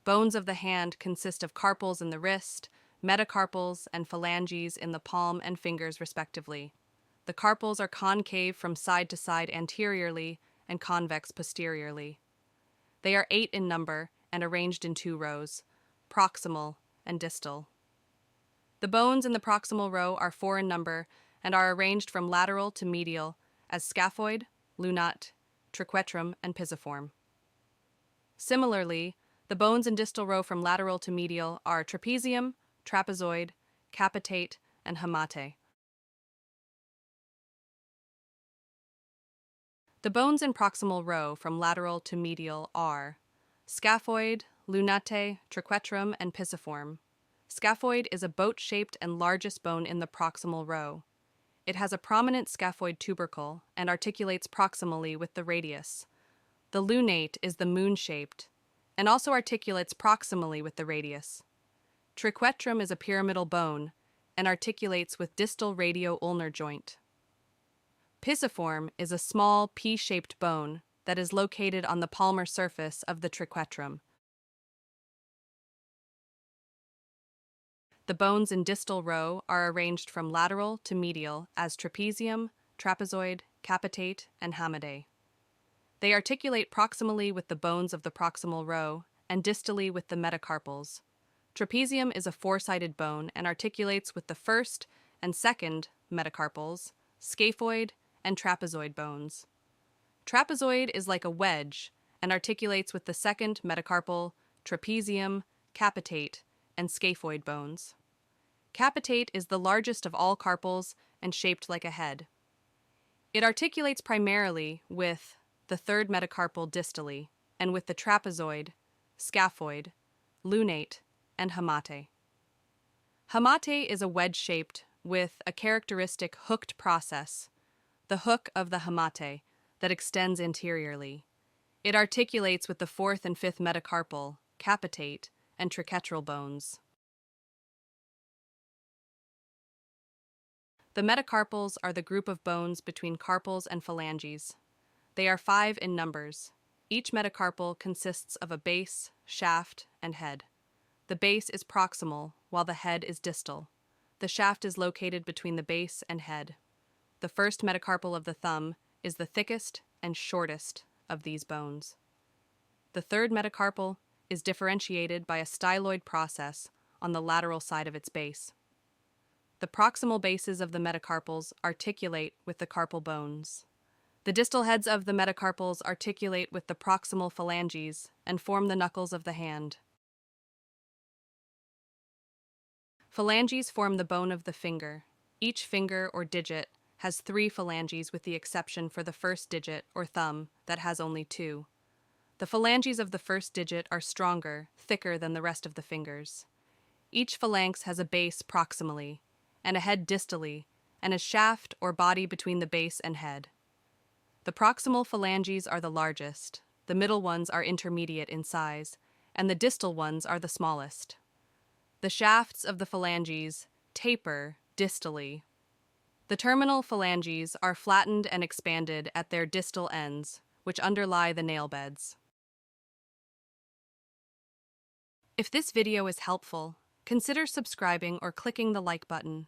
Bones of the hand consist of carpals in the wrist, metacarpals, and phalanges in the palm and fingers, respectively. The carpals are concave from side to side anteriorly and convex posteriorly. They are 8 in number and arranged in 2 rows, proximal and distal. The bones in the proximal row are 4 in number and are arranged from lateral to medial as scaphoid, lunate, triquetrum, and pisiform. Similarly, the bones in distal row from lateral to medial are trapezium, trapezoid, capitate, and hamate. The bones in proximal row from lateral to medial are scaphoid, lunate, triquetrum, and pisiform. Scaphoid is a boat-shaped and largest bone in the proximal row. It has a prominent scaphoid tubercle and articulates proximally with the radius. The lunate is the moon-shaped and also articulates proximally with the radius. Triquetrum is a pyramidal bone and articulates with distal radio-ulnar joint. Pisiform is a small pea-shaped bone that is located on the palmar surface of the triquetrum. The bones in distal row are arranged from lateral to medial as trapezium, trapezoid, capitate, and hamate. They articulate proximally with the bones of the proximal row and distally with the metacarpals. Trapezium is a 4-sided bone and articulates with the first and second metacarpals, scaphoid, and trapezoid bones. Trapezoid is like a wedge and articulates with the second metacarpal, trapezium, capitate, and scaphoid bones. Capitate is the largest of all carpals and shaped like a head. It articulates primarily with the third metacarpal distally and with the trapezoid, scaphoid, lunate, and hamate. Hamate is a wedge-shaped with a characteristic hooked process, the hook of the hamate, that extends anteriorly. It articulates with the fourth and fifth metacarpal, capitate, and triquetral bones. The metacarpals are the group of bones between carpals and phalanges. They are 5 in numbers. Each metacarpal consists of a base, shaft, and head. The base is proximal, while the head is distal. The shaft is located between the base and head. The first metacarpal of the thumb is the thickest and shortest of these bones. The third metacarpal is differentiated by a styloid process on the lateral side of its base. The proximal bases of the metacarpals articulate with the carpal bones. The distal heads of the metacarpals articulate with the proximal phalanges and form the knuckles of the hand. Phalanges form the bone of the finger. Each finger or digit has 3 phalanges with the exception for the first digit or thumb that has only 2. The phalanges of the first digit are stronger, thicker than the rest of the fingers. Each phalanx has a base proximally and a head distally and a shaft or body between the base and head. The proximal phalanges are the largest, the middle ones are intermediate in size, and the distal ones are the smallest. The shafts of the phalanges taper distally. The terminal phalanges are flattened and expanded at their distal ends, which underlie the nail beds. If this video is helpful, consider subscribing or clicking the like button.